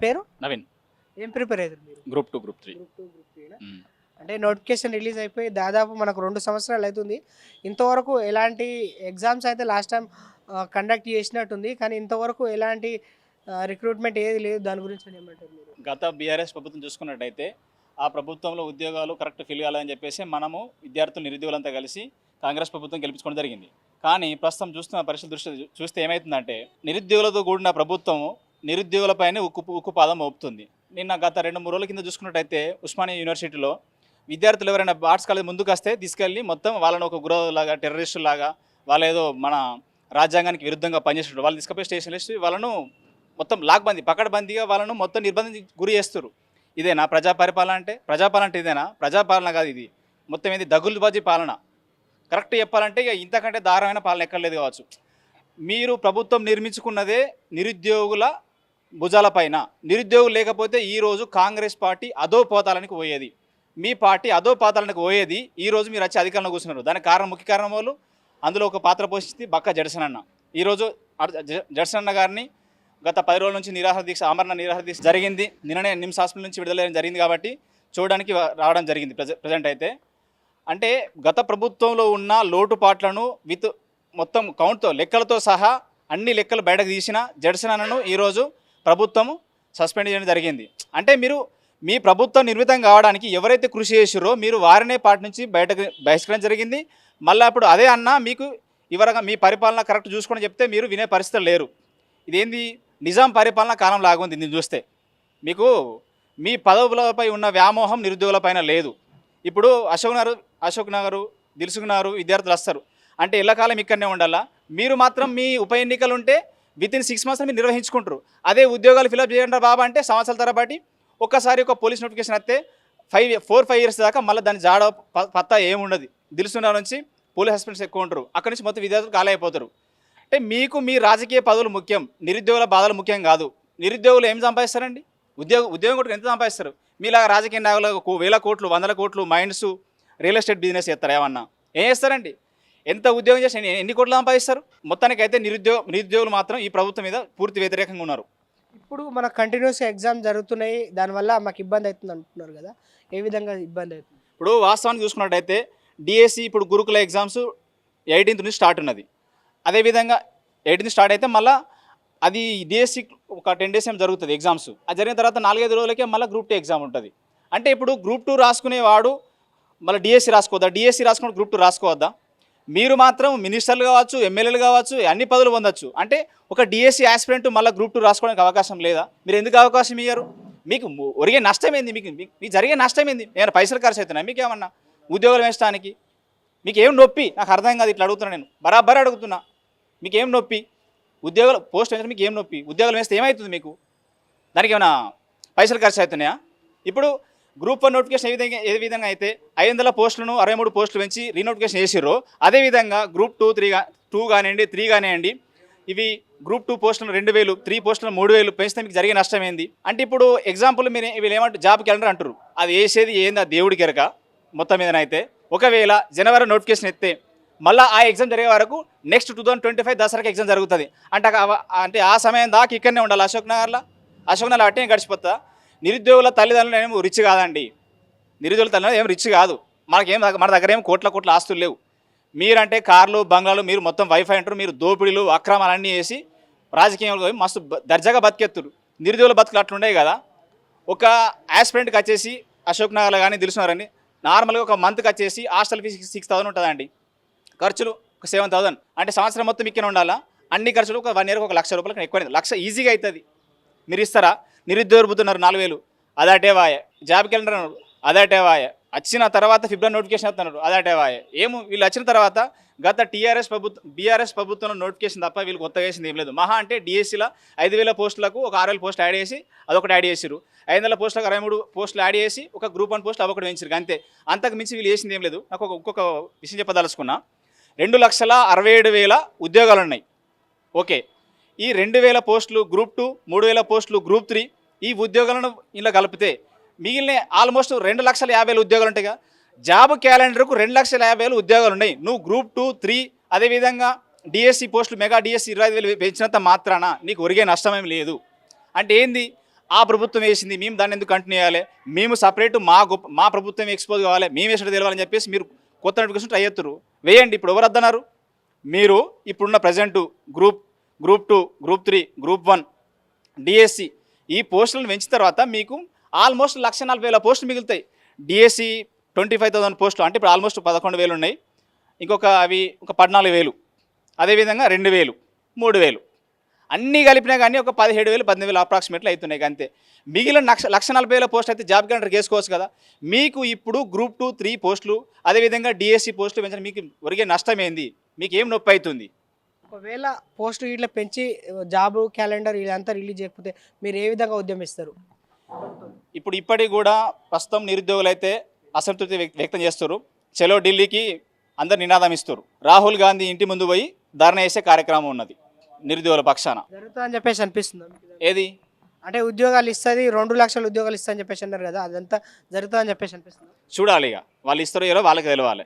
పేరు? నవీన్. ఏం ప్రిపేర్ అయ్యారు మీరు? Group 2, group 3. గ్రూప్ 2, గ్రూప్ 3 హ్మ్. అంటే నోటిఫికేషన్ రిలీజ్ అయిపోయి దాదాపు మనకు 2 సంవత్సరాలు అవుతుంది. ఇంతవరకు ఎలాంటి ఎగ్జామ్స్ అయితే లాస్ట్ టైం కండక్ట్ చేసినట్టుంది. కానీ ఇంతవరకు ఎలాంటి రిక్రూట్మెంట్ ఏది లేదు. దాని గురించి ఏమంటారు మీరు? గత బీఆర్ఎస్ ప్రభుత్వం చూసుకున్నట్టయితే ఆ ప్రభుత్వంలో ఉద్యోగాలు కరెక్ట్ ఫిల్ కావాలని చెప్పేసి మనము విద్యార్థులు నిరుద్యోగులంతా కలిసి కాంగ్రెస్ ప్రభుత్వం గెలిపించుకోవడం జరిగింది. కానీ ప్రస్తుతం చూస్తున్న పరిస్థితి దృష్టి చూస్తే ఏమవుతుందంటే నిరుద్యోగులతో కూడిన ప్రభుత్వం నిరుద్యోగులపైనే ఉక్కుపాదం మోపుతుంది. నిన్న గత 2-3 రోజుల కింద చూసుకున్నట్టయితే ఉస్మానియా యూనివర్సిటీలో విద్యార్థులు ఎవరైనా ఆర్ట్స్ కాలేజ్ ముందుకు వస్తే తీసుకెళ్ళి మొత్తం వాళ్ళని ఒక గురలాగా టెర్రరిస్టులాగా వాళ్ళు ఏదో మన రాజ్యాంగానికి విరుద్ధంగా పనిచేస్తున్నారు. వాళ్ళు తీసుకుపోయి స్టేషన్లో వేసి వాళ్ళను మొత్తం లాక్బందీ పకడ్బందీగా వాళ్ళను మొత్తం నిర్బంధం గురి చేస్తారు. ఇదేనా ప్రజాపరిపాలన అంటే? ప్రజాపాలన అంటే ఇదేనా? ప్రజాపాలన కాదు ఇది. మొత్తం ఏంది దగులుబాజీ పాలన. కరెక్ట్ చెప్పాలంటే ఇక ఇంతకంటే దారుణమైన పాలన ఎక్కర్లేదు కావచ్చు. మీరు ప్రభుత్వం నిర్మించుకున్నదే నిరుద్యోగుల భుజాలపైన. నిరుద్యోగులు లేకపోతే ఈరోజు కాంగ్రెస్ పార్టీ అధోపాతాళానికి పోయేది. మీ పార్టీ అధోపాతాళానికి పోయేది. ఈరోజు మీరు వచ్చి అధికారంలో కూర్చున్నారు. దానికి ముఖ్య కారణం వాళ్ళు అందులో ఒక పాత్ర పోషించి బక్క జడ్సన్ అన్న. ఈరోజు జడ్సన్ అన్న గారిని గత 10 రోజుల నుంచి నిరాహార దీక్ష ఆమరణ నిరాహార దీక్ష జరిగింది. నిన్ననే నిమ్స్ హాస్పిటల్ నుంచి విడుదల జరిగింది కాబట్టి చూడడానికి రావడం జరిగింది. ప్రజెంట్ అయితే అంటే గత ప్రభుత్వంలో ఉన్న లోటుపాట్లను విత్ మొత్తం కౌంట్తో లెక్కలతో సహా అన్ని లెక్కలు బయటకు తీసిన జడ్సన్ అన్నను ఈరోజు ప్రభుత్వము సస్పెండ్ చేయడం జరిగింది. అంటే మీరు మీ ప్రభుత్వం నిర్మితం కావడానికి ఎవరైతే కృషి చేసిరో మీరు వారినే పార్టీ నుంచి బహిష్కరించడం జరిగింది. మళ్ళీ అప్పుడు అదే అన్న మీకు ఇవరగా మీ పరిపాలన కరెక్ట్ చూసుకొని చెప్తే మీరు వినే పరిస్థితులు లేరు. ఇదేంది నిజాం పరిపాలన కాలం లాగుంది. దీన్ని చూస్తే మీకు మీ పదవులపై ఉన్న వ్యామోహం నిరుద్యోగులపైన లేదు. ఇప్పుడు అశోక్ నగరు దిల్సుకున్నారు విద్యార్థులు వస్తారు అంటే ఎల్లకాలం ఇక్కడనే ఉండాలా? మీరు మాత్రం మీ ఉప ఎన్నికలు ఉంటే వితిన్ 6 months మీరు నిర్వహించుకుంటారు. అదే ఉద్యోగాలు ఫిలప్ చేయండి బాబా అంటే సంవత్సరాల తరబడి ఒక్కసారి ఒక పోలీస్ నోటిఫికేషన్ వస్తే 4-5 years దాకా మళ్ళీ దాని జాడ పత్తా ఏముండదు. దిల్సుకున్న నుంచి పోలీస్ హస్బెండ్స్ ఎక్కువ ఉంటారు. అక్కడి నుంచి మొత్తం విద్యార్థులు ఖాళీ అయిపోతారు. అంటే మీకు మీ రాజకీయ పదవులు ముఖ్యం, నిరుద్యోగుల బాధలు ముఖ్యం కాదు. నిరుద్యోగులు ఏం సంపాదిస్తారండి? ఉద్యోగం కూడా ఎంత సంపాదిస్తారు? మీలాగా రాజకీయ నాయకులకు 1000 కోట్లు 100 కోట్లు మైండ్స్ రియల్ ఎస్టేట్ బిజినెస్ చేస్తారు. ఏమన్నా ఏం చేస్తారండి? ఎంత ఉద్యోగం చేసి ఎన్ని కోట్లు సంపాదిస్తారు? మొత్తానికైతే నిరుద్యోగులు మాత్రం ఈ ప్రభుత్వం మీద పూర్తి వ్యతిరేకంగా ఉన్నారు. ఇప్పుడు మన కంటిన్యూస్గా ఎగ్జామ్ జరుగుతున్నాయి, దానివల్ల మాకు ఇబ్బంది అవుతుంది అంటున్నారు కదా, ఏ విధంగా ఇబ్బంది అవుతుంది? ఇప్పుడు వాస్తవానికి చూసుకున్నట్టయితే డిఎస్సి ఇప్పుడు గురుకుల ఎగ్జామ్స్ 18th నుంచి స్టార్ట్ ఉన్నది. అదేవిధంగా 18th స్టార్ట్ అయితే మళ్ళీ అది డిఎస్సి ఒక 10 days ఏం జరుగుతుంది ఎగ్జామ్స్. అది జరిగిన తర్వాత 4-5 రోజులకే మళ్ళీ గ్రూప్ 2 ఎగ్జామ్ ఉంటుంది. అంటే ఇప్పుడు గ్రూప్ 2 రాసుకునేవాడు మళ్ళీ డిఎస్సి రాసుకోవద్దా? డిఎస్సి రాసుకుని గ్రూప్ 2 రాసుకోవద్దా? మీరు మాత్రం మినిస్టర్లు కావచ్చు, ఎమ్మెల్యేలు కావచ్చు, అన్ని పదవులు పొందొచ్చు. అంటే ఒక డిఎస్సి ఆస్పిరెంట్ మళ్ళీ గ్రూప్ 2 రాసుకోవడానికి అవకాశం లేదా? మీరు ఎందుకు అవకాశం ఇయ్యారు? మీకు ఒరిగే నష్టం ఏంది? మీకు జరిగే నష్టం ఏంది? ఏమైనా పైసలు ఖర్చు అవుతున్నాయి మీకు? ఏమన్నా ఉద్యోగాలు వేయడానికి మీకు ఏం నొప్పి? నాకు అర్థం కాదు. ఇట్లా అడుగుతున్నా, నేను బరాబర్ అడుగుతున్నా. మీకు ఏం నొప్పి? ఉద్యోగాలు పోస్ట్ వేస్తే మీకు ఏం నొప్పి? ఉద్యోగాలు వేస్తే ఏమవుతుంది మీకు? దానికి ఏమైనా పైసలు ఖర్చు అవుతున్నాయా? ఇప్పుడు గ్రూప్ 1 నోటిఫికేషన్ ఏ విధంగా అయితే 500 పోస్టులను 63 పోస్టులు పెంచి రీనోటిఫికేషన్ చేసిర్రో అదేవిధంగా గ్రూప్ 2 కానివ్వండి 3 కానివ్వండి ఇవి గ్రూప్ 2 పోస్టులను 2000, 3 పోస్టులను 3000 పెంచితే మీకు జరిగే నష్టం ఏంది? అంటే ఇప్పుడు ఎగ్జాంపుల్ మీరు వీళ్ళు ఏమంటారు, జాబ్ క్యాలెండర్ అంటారు. అది వేసేది ఏంది? ఆ దేవుడికి ఎరక మొత్తం మీదనైతే. ఒకవేళ జనవరి నోటిఫికేషన్ ఎత్తే మళ్ళీ ఆ ఎగ్జామ్ జరిగే వరకు నెక్స్ట్ 2025 దసరాకి ఎగ్జామ్ జరుగుతుంది. అంటే ఆ సమయం దాకా ఇక్కడనే ఉండాలి అశోక్ నగర్లో అట్టే గడిచిపోతుందా? నిరుద్యోగుల తల్లిదండ్రులు ఏమో రిచ్ కాదండి. నిరుద్యోగుల తల్లిదండ్రులు ఏం రిచ్ కాదు. మన దగ్గర ఏం కోట్ల ఆస్తులు లేవు. మీరంటే కార్లు బంగ్లాలు, మీరు మొత్తం వైఫై అంటారు. మీరు దోపిడీలు అక్రమాలన్నీ చేసి రాజకీయంలో మస్తు దర్జాగా బతికెత్తురు. నిరుద్యోగుల బతుకులు అట్లుండేవి కదా. ఒక యాస్పిరెంట్కి వచ్చేసి అశోక్ నగర్లో కానీ తెలుసున్నారని నార్మల్గా ఒక మంత్కి వచ్చేసి హాస్టల్ ఫీజు 6000 ఉంటుందండి. ఖర్చులు ఒక 7000. అంటే సంవత్సరం మొత్తం ఇక్కనే ఉండాలా? అన్ని ఖర్చులు ఒక 1 yearకి 1,00,000 రూపాయలు ఎక్కువ. 1,00,000 ఈజీగా అవుతుంది. మీరు ఇస్తారా? నిరుద్యోగుతున్నారు 4000 అదాటే వాయ. జాబ్ క్యాలెండర్ అన్నారు అదాటే వాయ. వచ్చిన తర్వాత ఫిబ్రవరి నోటిఫికేషన్ అవుతున్నారు అదాటే వాయ. ఏమో వీళ్ళు వచ్చిన తర్వాత గత బీఆర్ఎస్ ప్రభుత్వంలో నోటిఫికేషన్ తప్ప వీళ్ళు కొత్తగా వేసింది ఏం లేదు. మహా అంటే డిఎస్సిలో 5000 పోస్టులకు ఒక 6000 పోస్టులు యాడ్ చేసి అదొకటి యాడ్ చేసిరు. 500 పోస్టులకు 63 పోస్టులు యాడ్ చేసి ఒక గ్రూప్ 1 పోస్టులు అవొకటి పెంచారు అంతే. అంతకు మించి వీళ్ళు వేసింది ఏం లేదు. నాకు ఇంకొక విషయం చెప్పదలుచుకున్నా. 2,67,000 ఉద్యోగాలు ఉన్నాయి. ఓకే, ఈ 2000 పోస్టులు గ్రూప్ 2, 3000 పోస్టులు గ్రూప్ 3 ఈ ఉద్యోగాలను ఇలా కలిపితే మిగిలిన ఆల్మోస్ట్ 2,50,000 ఉద్యోగాలు ఉంటాయిగా. జాబ్ క్యాలెండర్కు 2,50,000 ఉద్యోగాలు ఉన్నాయి. నువ్వు గ్రూప్ 2, 3 అదేవిధంగా డిఎస్సి పోస్టులు మెగా డిఎస్సి 25,000 పెంచినంత మాత్రాన నీకు ఒరిగే నష్టమేం లేదు. అంటే ఏంది? ఆ ప్రభుత్వం వేసింది మేము దాన్ని ఎందుకు కంటిన్యూ చేయాలి, మేము సపరేట్ మా ప్రభుత్వం ఎక్స్పోజ్ కావాలి, మేము వేసినట్టు తెలియాలని చెప్పేసి మీరు కొత్త నోటిఫికేషన్ ట్రై చేస్తారు. వేయండి. ఇప్పుడు ఎవరు వద్దన్నారు? మీరు ఇప్పుడున్న present group 2, group 3, group 1, DSC ఈ పోస్టులను పెంచిన తర్వాత మీకు ఆల్మోస్ట్ 1,40,000 పోస్టులు మిగులుతాయి. డిఎస్సి 25,000 పోస్టులు అంటే ఇప్పుడు ఆల్మోస్ట్ 11,000 ఉన్నాయి. ఇంకొక అవి ఒక 14,000, అదేవిధంగా 2,000, 3,000 అన్నీ కలిపినా కానీ ఒక 17,000, 18,000 అప్రాక్సిమేట్లీ అవుతున్నాయి. అంతే. మిగిలిన 1,40,000 పోస్ట్ అయితే జాబ్ క్యాలెండర్ వేసుకోవచ్చు కదా. మీకు ఇప్పుడు గ్రూప్ 2, 3 పోస్టులు అదేవిధంగా డిఎస్సి పోస్టులు పెంచడం మీకు ఒరిగే నష్టం ఏంది? మీకు ఏం నొప్పి అవుతుంది? ఒకవేళ పోస్ట్ ఇట్లా పెంచి జాబ్ క్యాలెండర్ ఇదంతా రిలీజ్ చేయకపోతే మీరు ఏ విధంగా ఉద్యమిస్తారు? ఇప్పుడు ఇప్పటికి కూడా ప్రస్తుతం నిరుద్యోగులు అయితే అసంతృప్తి వ్యక్తం చేస్తారు. చలో ఢిల్లీకి అందరు నినాదం ఇస్తారు. రాహుల్ గాంధీ ఇంటి ముందు పోయి ధర్నా చేసే కార్యక్రమం ఉన్నది నిరుద్యోగుల పక్షాన. జరుగుతుందని చెప్పేసి అనిపిస్తుంది. ఏది అంటే ఉద్యోగాలు ఇస్తుంది, 2 లక్షల ఉద్యోగాలు ఇస్తా అని చెప్పేసి అన్నారు కదా, అదంతా జరుగుతుందని చెప్పేసి అనిపిస్తుంది. చూడాలి. ఇక వాళ్ళు ఇస్తారో ఏదో వాళ్ళకి తెలవాలి.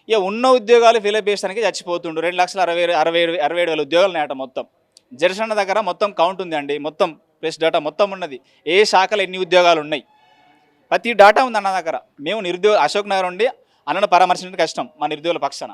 ఇక ఉన్న ఉద్యోగాలు ఫిలప్ చేయడానికి చచ్చిపోతుండు. 2,67,000 ఉద్యోగాలు నేట మొత్తం. జనసేన దగ్గర మొత్తం కౌంట్ ఉంది అండి, మొత్తం ప్రెస్ డేటా మొత్తం ఉన్నది. ఏ శాఖలో ఎన్ని ఉద్యోగాలు ఉన్నాయి ప్రతి డేటా ఉంది అన్న దగ్గర. మేము నిరుద్యోగ అశోక్ నగర్ ఉండి అన్నను పరామర్శించడం కష్టం మా నిరుద్యోగుల పక్షాన.